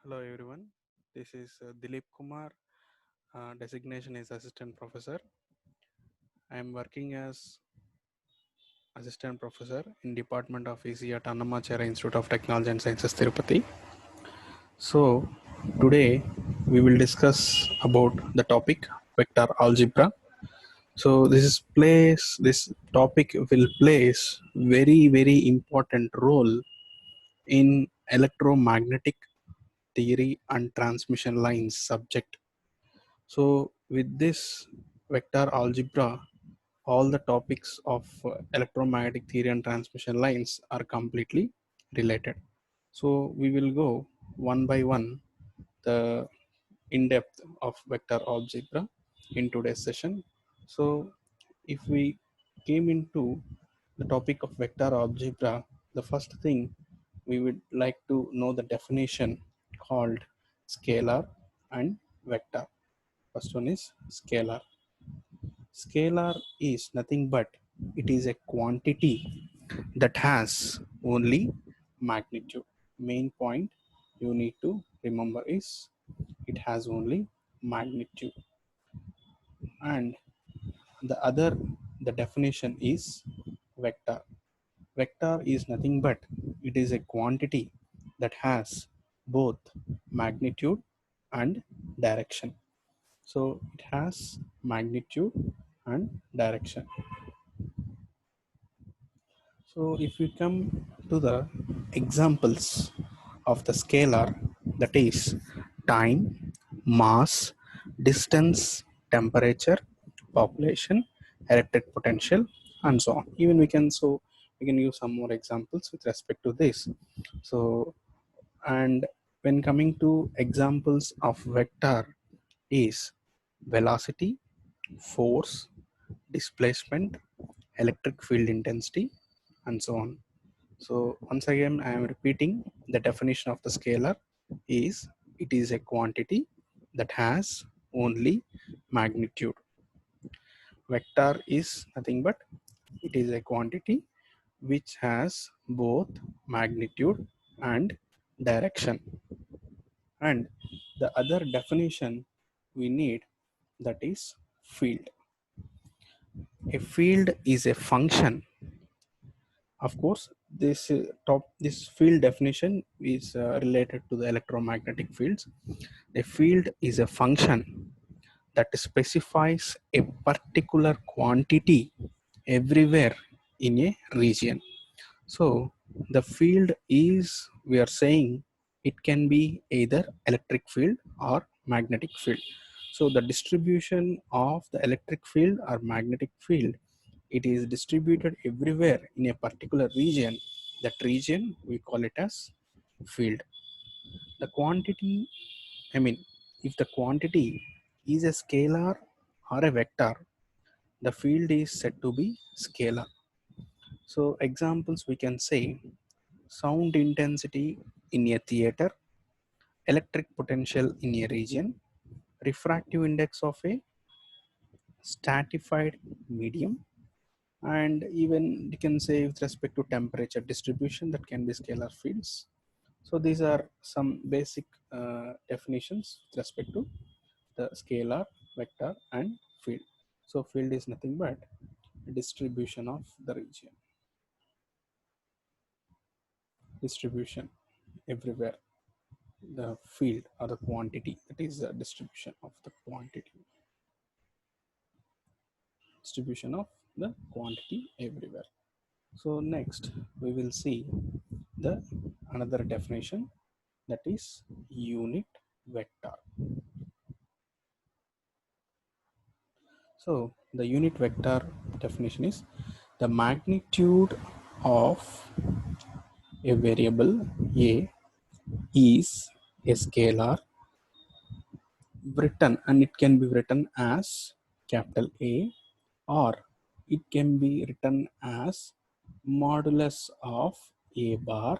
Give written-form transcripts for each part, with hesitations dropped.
Hello everyone, this is Dilip Kumar. Designation is Assistant Professor. I am working as Assistant Professor in Department of EC at Annamachara Institute of Technology and Sciences, Tirupati. So today we will discuss about the topic vector algebra. So this topic will place very important role in electromagnetic theory and transmission lines subject. So with this vector algebra, all the topics of electromagnetic theory and transmission lines are completely related. So we will go one by one the in-depth of vector algebra in today's session. So if we came into the topic of vector algebra, the first thing we would like to know the definition called scalar and vector. First one is scalar. Scalar is nothing but it is a quantity that has only magnitude. Main point you need to remember is it has only magnitude. And the definition is vector. Vector is nothing but it is a quantity that has both magnitude and direction. So it has magnitude and direction. So if we come to the examples of the scalar, that is time, mass, distance, temperature, population, electric potential, and so on. Even we can use some more examples with respect to this. So and when coming to examples of vector is velocity, force, displacement, electric field intensity, and so on. So once again, I am repeating the definition of the scalar is it is a quantity that has only magnitude. Vector is nothing but it is a quantity which has both magnitude and direction. And the other definition we need, that is field. A field is a function. Of course, this field definition is related to the electromagnetic fields. A field is a function that specifies a particular quantity everywhere in a region. So the field is, we are saying, it can be either electric field or magnetic field. So the distribution of the electric field or magnetic field, it is distributed everywhere in a particular region. That region we call it as field. The quantity, I mean, if the quantity is a scalar or a vector, the field is said to be scalar. So examples we can say sound intensity in a theater, electric potential in a region, refractive index of a stratified medium, and even you can say with respect to temperature distribution, that can be scalar fields. So these are some basic definitions with respect to the scalar, vector, and field. So field is nothing but distribution of the region, distribution everywhere. The field or the quantity, that is the distribution of the quantity, distribution of the quantity everywhere. So next we will see the another definition, that is unit vector. So the unit vector definition is the magnitude of a variable a is a scalar written, and it can be written as capital A, or it can be written as modulus of a bar,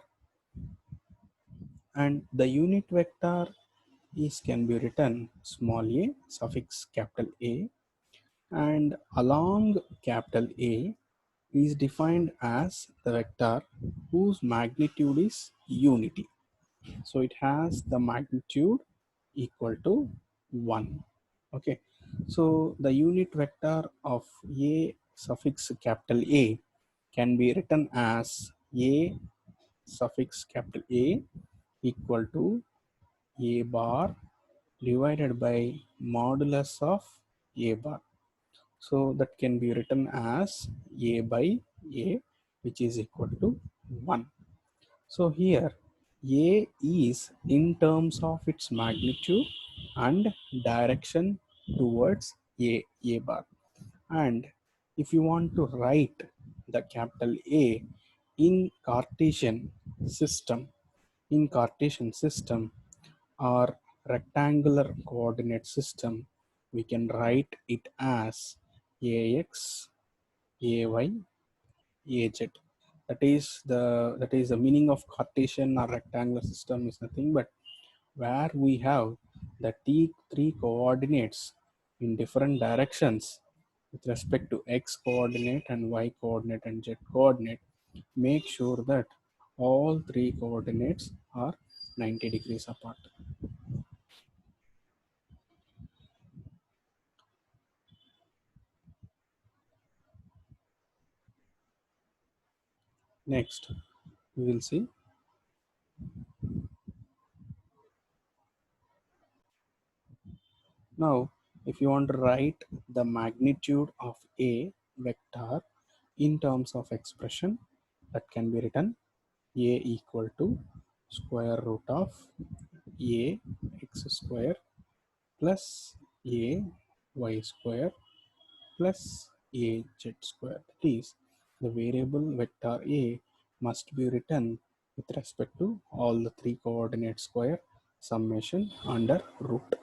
and the unit vector is can be written small a suffix capital A, and along capital A is defined as the vector whose magnitude is unity. So it has the magnitude equal to 1. Okay, so the unit vector of a suffix capital A can be written as a suffix capital A equal to a bar divided by modulus of a bar. So that can be written as a by a, which is equal to 1. So here a is in terms of its magnitude and direction towards a bar. And if you want to write the capital A in Cartesian system or rectangular coordinate system, we can write it as ax, ay, az. That is the meaning of Cartesian or rectangular system is nothing but where we have the three coordinates in different directions with respect to x coordinate and y coordinate and z coordinate. Make sure that all three coordinates are 90 degrees apart. Next, we will see. Now, if you want to write the magnitude of a vector in terms of expression, that can be written a equal to square root of a x square plus a y square plus a z square. That is, the variable vector a must be written with respect to all the three coordinate square summation under root.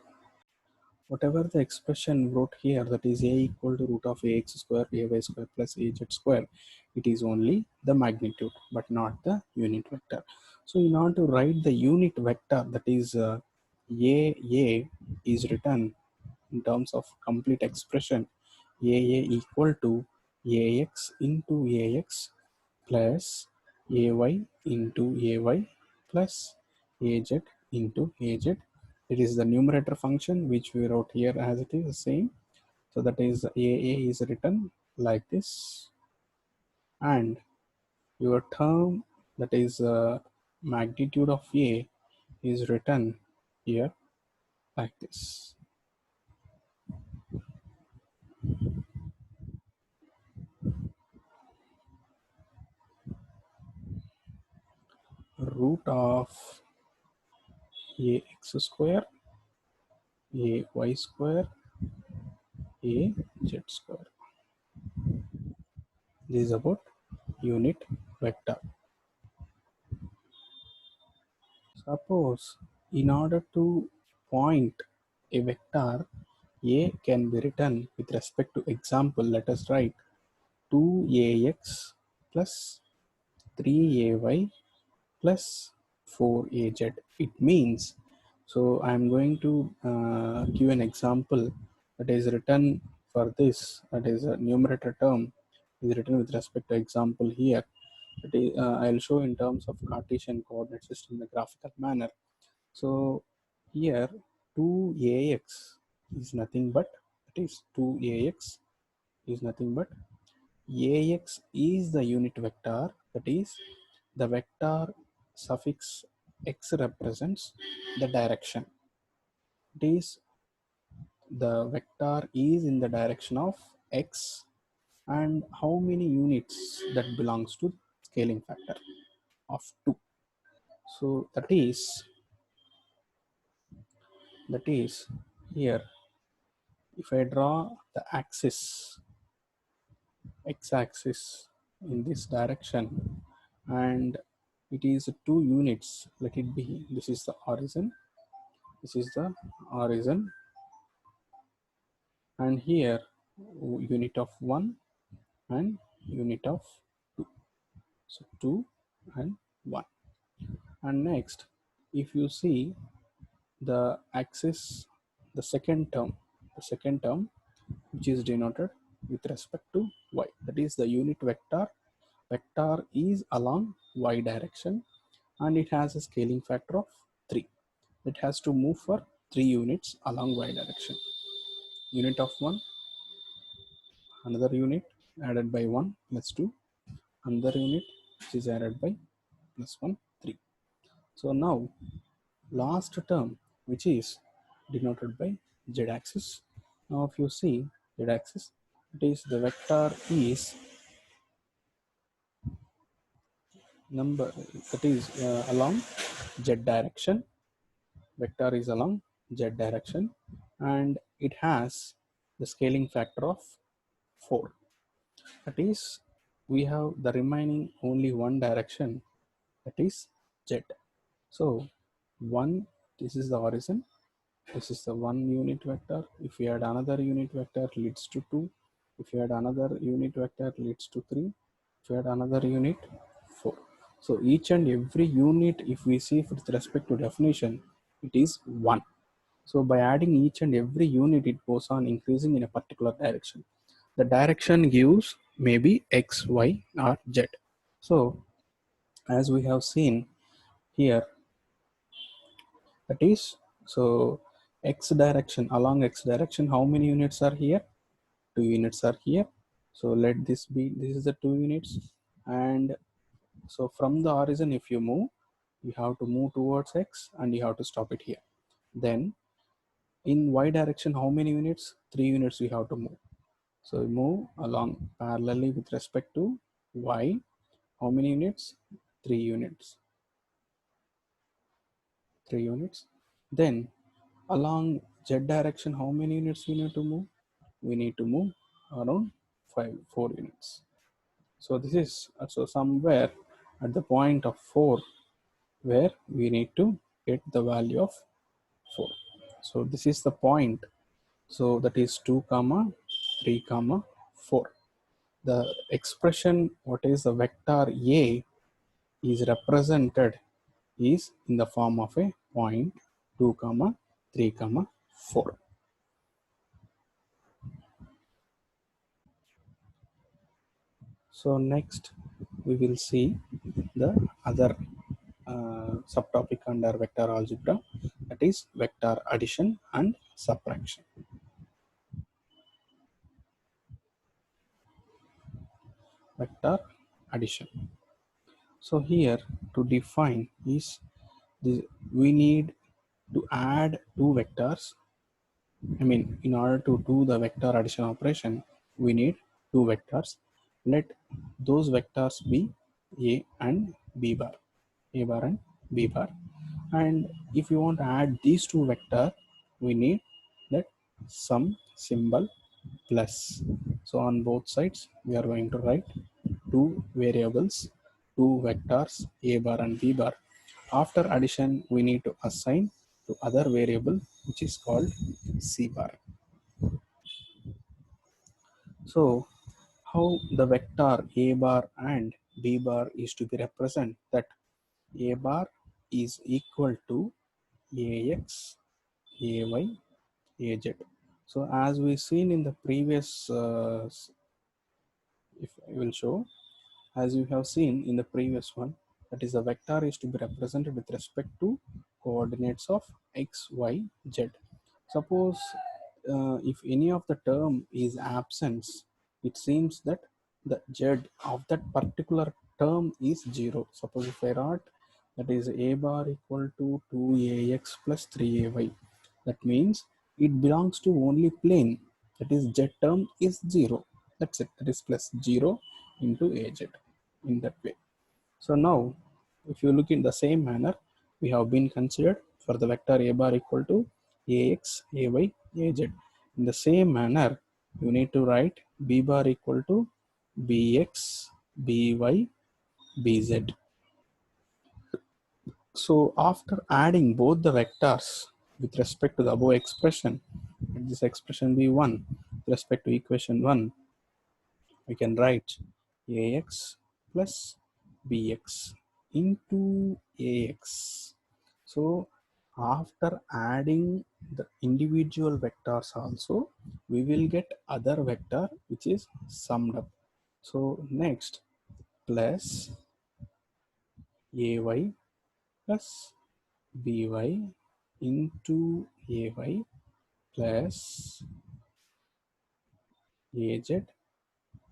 Whatever the expression wrote here, that is a equal to root of ax square, ay square plus az square, it is only the magnitude but not the unit vector. So in order to write the unit vector, that is a is written in terms of complete expression aa equal to ax into ax plus ay into ay plus az into az. It is the numerator function which we wrote here as it is the same. So that is aa is written like this, and your term, that is magnitude of a, is written here like this. Root of ax square, ay square, az square. This is about unit vector. Suppose in order to point a vector, a can be written with respect to example. Let us write 2ax plus 3ay plus 4az. It means, so I am going to give an example that is written for this, that is a numerator term is written with respect to example here. I'll show in terms of Cartesian coordinate system in a graphical manner. So here 2ax is nothing but, that is 2ax is nothing but ax is the unit vector, that is the vector suffix x represents the direction. It is the vector is in the direction of x, and how many units that belongs to scaling factor of 2. So that is here, if I draw the axis x-axis in this direction, and it is 2 units, let it be, this is the horizon, this is the horizon, and here unit of 1 and unit of 2, so 2 and 1. And next, if you see the axis, the second term which is denoted with respect to y, that is the unit vector is along y direction, and it has a scaling factor of 3. It has to move for 3 units along y direction. Unit of 1, another unit added by 1 plus 2, another unit which is added by plus 1, 3. So now last term which is denoted by z axis. Now if you see z axis, it is the vector is number, that is along z direction. Vector is along z direction and it has the scaling factor of 4. That is, we have the remaining only one direction, that is z. So 1, this is the horizon, this is the one unit vector. If we add another unit vector leads to 2. If you add another unit vector leads to 3. If you add another unit, 4. So each and every unit, if we see with respect to definition, it is 1. So by adding each and every unit, it goes on increasing in a particular direction. The direction gives maybe x, y, or z. So as we have seen here, that is, so x direction, along x direction, how many units are here? 2 units are here. So let this be, this is the 2 units. And so from the horizon, if you move, you have to move towards x and you have to stop it here. Then in y direction, how many units? 3 units we have to move. So we move along parallelly with respect to y. How many units? 3 units. 3 units. Then along z direction, how many units we need to move? We need to move around 4 units. So this is also somewhere at the point of 4 where we need to get the value of 4. So this is the point. So that is 2 comma 3 comma 4. The expression what is the vector a is represented is in the form of a point 2 comma 3 comma 4. So next we will see the other subtopic under vector algebra, that is vector addition and subtraction. Vector addition. So here to define is this, we need to add two vectors. I mean, in order to do the vector addition operation, we need two vectors. Let those vectors be a and b bar, a bar and b bar. And if you want to add these two vectors, we need that some symbol plus. So on both sides, we are going to write two variables, two vectors a bar and b bar. After addition, we need to assign to other variable which is called c bar. So how the vector a bar and b bar is to be represented, that a bar is equal to ax, ay, az. So as we seen in the previous, if I will show, as you have seen in the previous one, that is the vector is to be represented with respect to coordinates of x, y, z. Suppose if any of the term is absent, it seems that the z of that particular term is 0. Suppose if I write that is a bar equal to 2ax plus 3ay, that means it belongs to only plane, that is z term is 0. That's it, that is plus 0 into az in that way. So now if you look in the same manner, we have been considered for the vector a bar equal to ax, ay, az. In the same manner, you need to write b bar equal to bx, by, bz. So after adding both the vectors with respect to the above expression, let this expression be 1 with respect to equation 1, we can write ax plus bx into ax. So after adding the individual vectors also, we will get other vector which is summed up. So next plus ay plus by into ay plus az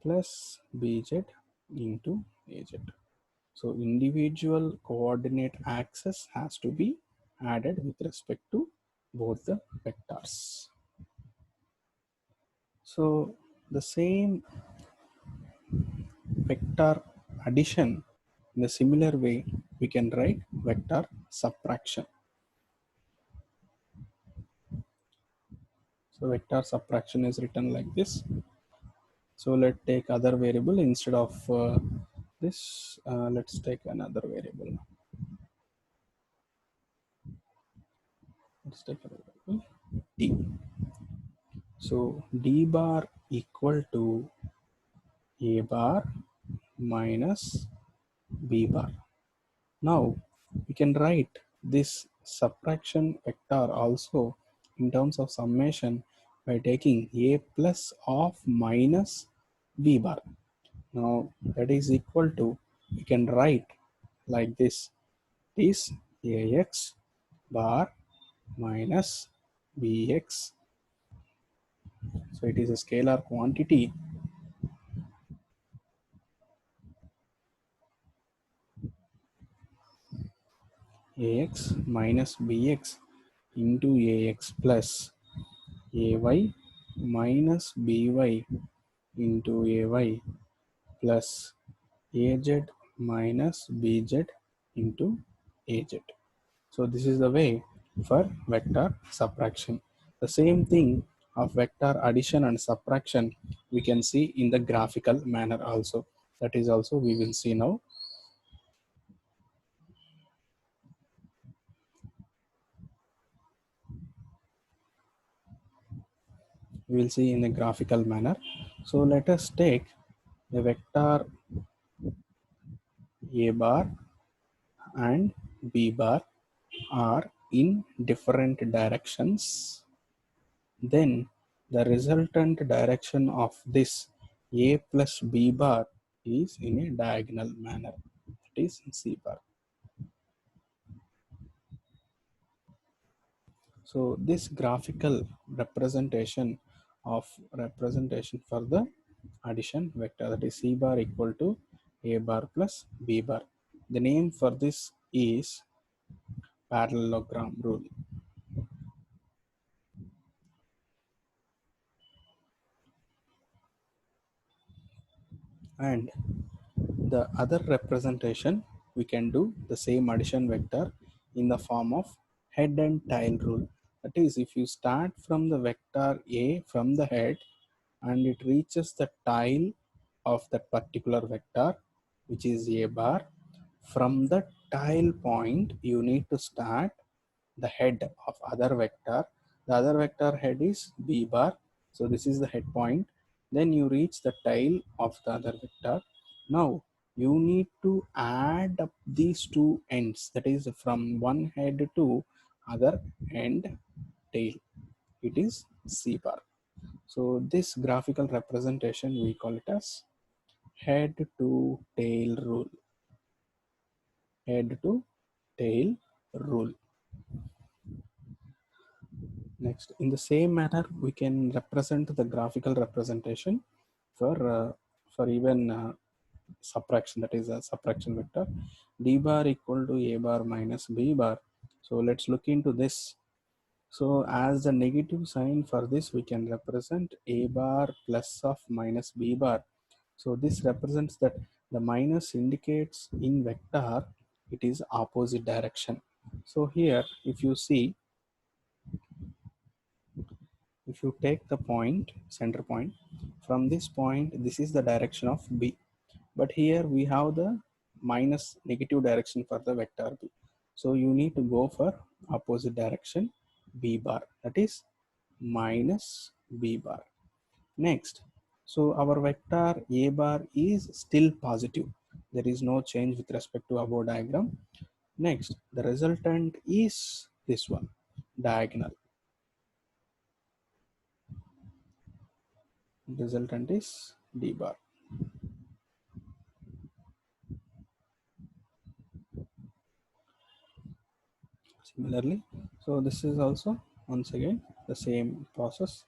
plus bz into az. So individual coordinate axis has to be added with respect to both the vectors. So the same vector addition, in a similar way we can write vector subtraction. So vector subtraction is written like this. So let's take other variable instead of this. Let's take another variable. Let's take a variable d. So d bar equal to a bar minus b bar. Now we can write this subtraction vector also in terms of summation by taking a plus of minus b bar. Now that is equal to, we can write like this, is ax bar minus bx. So it is a scalar quantity ax minus bx into ax plus ay minus by into ay plus az minus bz into az. So this is the way for vector subtraction. The same thing of vector addition and subtraction we can see in the graphical manner also. That is also we will see now. We will see in a graphical manner. So let us take the vector a bar and b bar are in different directions. Then the resultant direction of this a plus b bar is in a diagonal manner, that is c bar. So this graphical representation for the addition vector, that is c bar equal to a bar plus b bar. The name for this is parallelogram rule. And the other representation, we can do the same addition vector in the form of head and tail rule. That is, if you start from the vector a from the head and it reaches the tail of that particular vector, which is a bar, from the tail point you need to start the head of other vector. The other vector head is b bar, so this is the head point. Then you reach the tail of the other vector. Now you need to add up these two ends, that is from one head to other end tail, it is c bar. So this graphical representation we call it as head to tail rule. Head to tail rule. Next, in the same manner, we can represent the graphical representation for even subtraction, that is a subtraction vector. D bar equal to a bar minus b bar. So let's look into this. So as the negative sign for this, we can represent a bar plus of minus b bar. So this represents that the minus indicates in vector, it is opposite direction. So here, if you see, if you take the point, center point, from this point, this is the direction of b, but here we have the minus negative direction for the vector b. So you need to go for opposite direction b bar, that is minus b bar. Next, so our vector a bar is still positive, there is no change with respect to above diagram. Next, the resultant is this one, diagonal. Resultant is d bar. Similarly, so this is also once again the same process,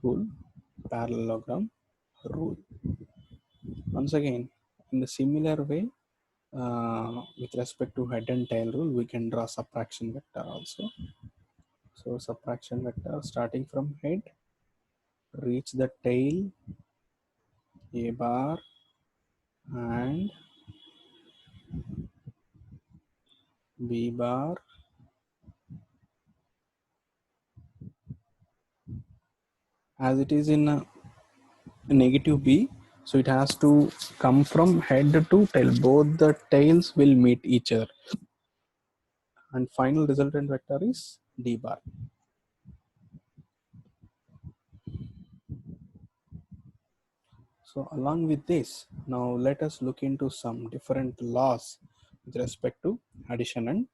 rule, parallelogram rule. Once again, in the similar way, with respect to head and tail rule, we can draw subtraction vector also. So subtraction vector starting from head, reach the tail, a bar, and b bar, as it is in negative b, so it has to come from head to tail. Both the tails will meet each other, and final resultant vector is d bar. So along with this, now let us look into some different laws with respect to addition and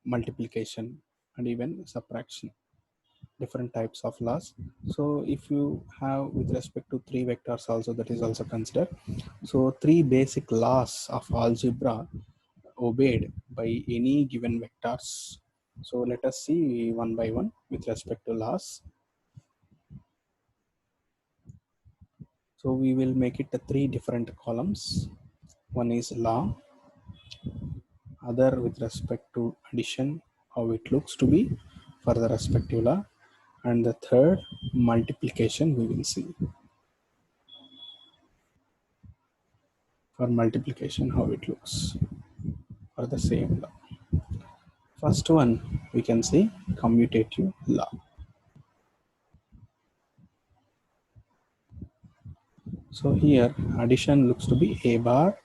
multiplication and even subtraction, different types of laws. So if you have with respect to three vectors also, that is also considered. So three basic laws of algebra obeyed by any given vectors. So let us see one by one with respect to laws. So we will make it three different columns. One is law, other with respect to addition, how it looks to be for the respective law, and the third multiplication we will see for multiplication how it looks for the same law. First one we can see commutative law. So here addition looks to be a bar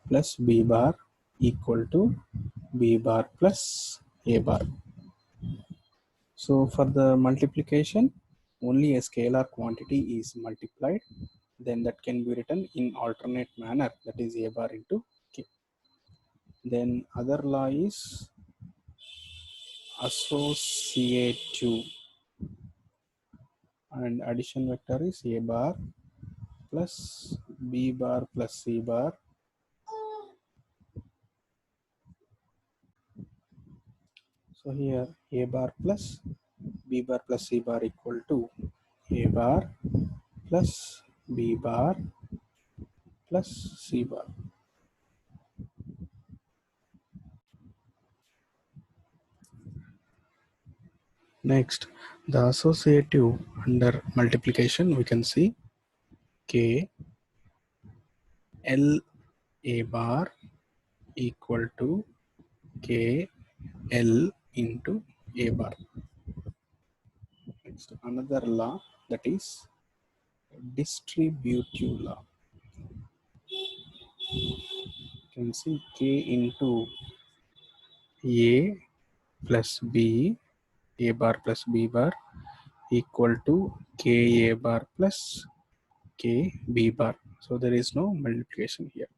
plus b bar equal to b bar plus a bar. So for the multiplication, only a scalar quantity is multiplied, then that can be written in alternate manner, that is a bar into k. Then other law is associative, and addition vector is a bar plus b bar plus c bar. So here a bar plus b bar plus c bar equal to a bar plus b bar plus c bar. Next, the associative under multiplication, we can see k l a bar equal to k l into a bar. Next, another law, that is distributive law. You can see k into a plus b, a bar plus b bar equal to k a bar plus k b bar. So there is no multiplication here.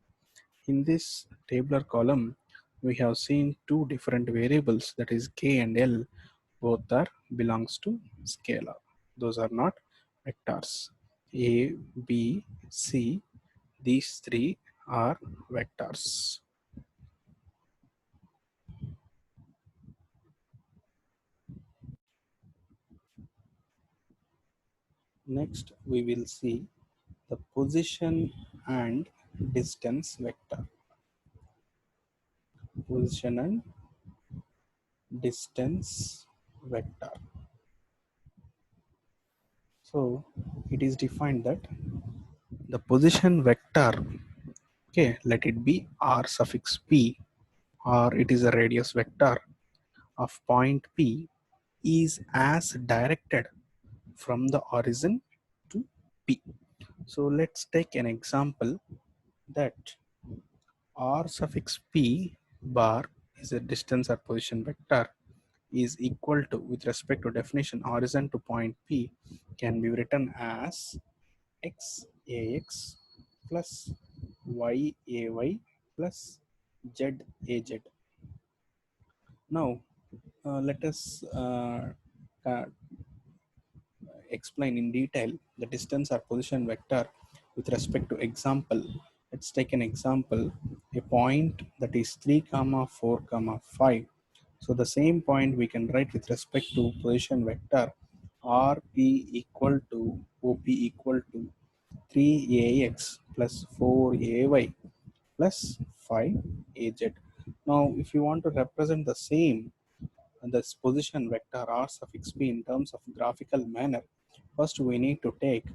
In this tabular column, we have seen two different variables, that is k and l. Both are belongs to scalar. Those are not vectors. A, B, C, these three are vectors. Next, we will see the position and distance vector. Position and distance vector. So it is defined that the position vector, okay, let it be r suffix p, or it is a radius vector of point P, is as directed from the origin to P. So let's take an example that r suffix p bar is a distance or position vector is equal to, with respect to definition, origin to point P can be written as x ax plus y ay plus z az. Now let us uh, explain in detail the distance or position vector with respect to example. Let's take an example, a point that is 3 comma 4 comma 5. So the same point we can write with respect to position vector rp equal to op equal to 3ax plus 4ay plus 5az. Now if you want to represent the same this position vector r suffix p in terms of graphical manner, first we need to take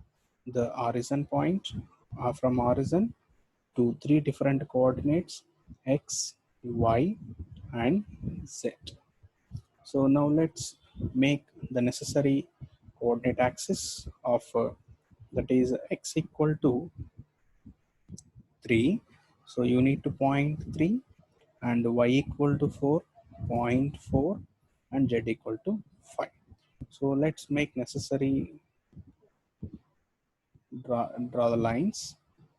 the origin point from origin to three different coordinates x, y, and z. So now let's make the necessary coordinate axis of that is x equal to 3. So you need to point 3 and y equal to 4, point 4 and z equal to 5. So let's make necessary draw the lines.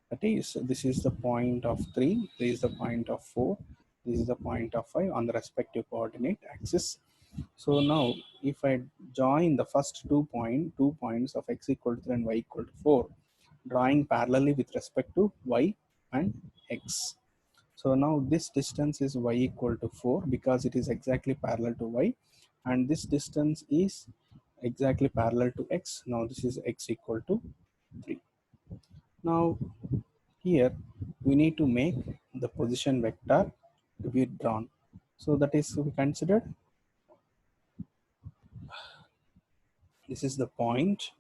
That is, this is the point of 3, this is the point of 4, this is the point of 5 on the respective coordinate axis. So now if I join the first 2 points of x equal to 3 and y equal to 4, drawing parallelly with respect to y and x. So now this distance is y equal to 4 because it is exactly parallel to y, and this distance is exactly parallel to x. Now this is x equal to 3. Now here we need to make the position vector to be drawn. So that is, we considered this is the point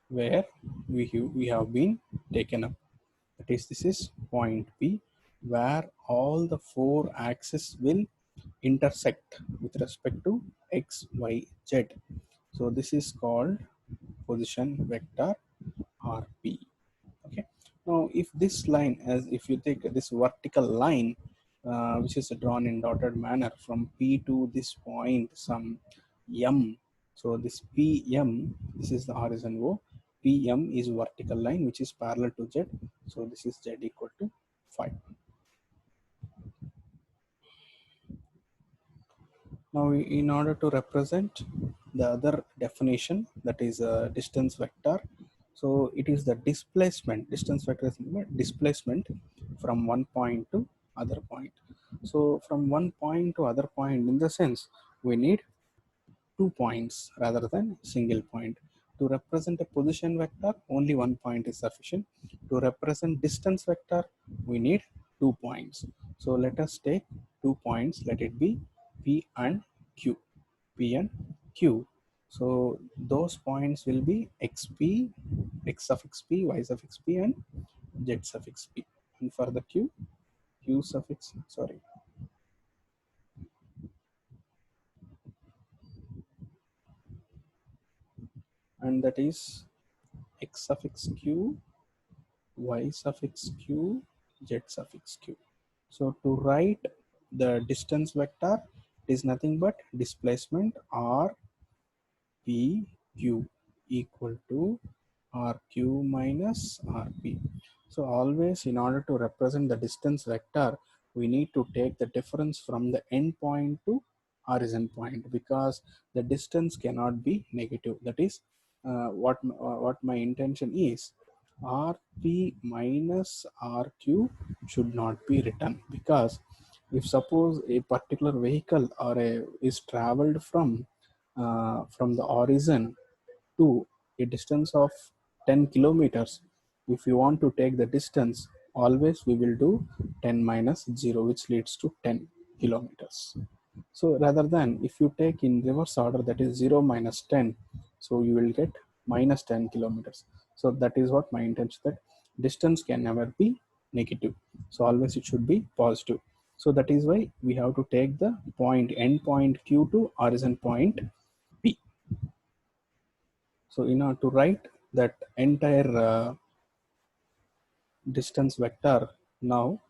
where we have been taken up. That is, this is point P where all the four axes will intersect with respect to x, y, z. So this is called position vector RP. Okay. Now if this line, as if you take this vertical line which is drawn in dotted manner from P to this point some M. So this PM, this is the horizon O. PM is vertical line which is parallel to Z. So this is Z equal to 5. Now in order to represent the other definition, that is a distance vector. So it is the displacement, distance vector is displacement from one point to other point. So from one point to other point, in the sense we need 2 points rather than single point. To represent a position vector, only one point is sufficient. To represent distance vector, we need 2 points. So let us take 2 points, let it be P and Q. P and Q. So those points will be XP, X suffix P, Y suffix P, and Z suffix P. And for the Q, Q suffix, sorry, and that is X suffix Q, y suffix q, z suffix q. So to write the distance vector, it is nothing but displacement r p q equal to rq minus rp. So always in order to represent the distance vector, we need to take the difference from the end point to origin point because the distance cannot be negative. That is what my intention is. Rp minus Rq should not be written because if suppose a particular vehicle or is traveled from the origin to a distance of 10 kilometers, if you want to take the distance, always we will do 10 minus 0, which leads to 10 kilometers. So rather than if you take in reverse order, that is 0 minus 10, so you will get minus 10 kilometers. So that is what my intention, that distance can never be negative. So always it should be positive. So that is why we have to take the point end point Q to origin point P. So in order to write that entire distance vector now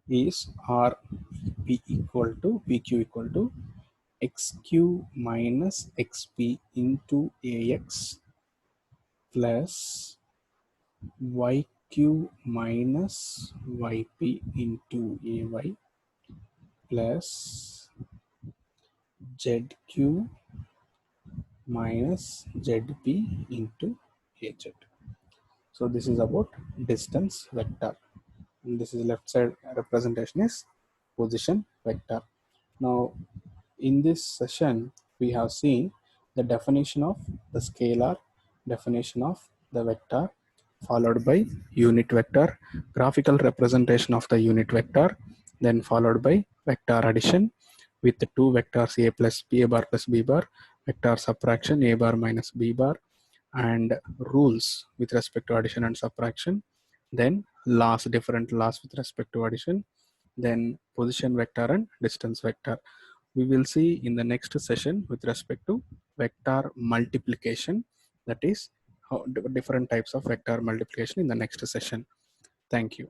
is RP equal to PQ equal to xq minus xp into ax plus yq minus yp into ay plus zq minus zp into az. So this is about distance vector. And this is left side representation is position vector. Now, in this session, we have seen the definition of the scalar, definition of the vector, followed by unit vector, graphical representation of the unit vector, then followed by vector addition with the two vectors a plus b, a bar plus b bar, vector subtraction a bar minus b bar, and rules with respect to addition and subtraction, then laws, different laws with respect to addition, then position vector and distance vector. We will see in the next session with respect to vector multiplication, that is how different types of vector multiplication in the next session. Thank you.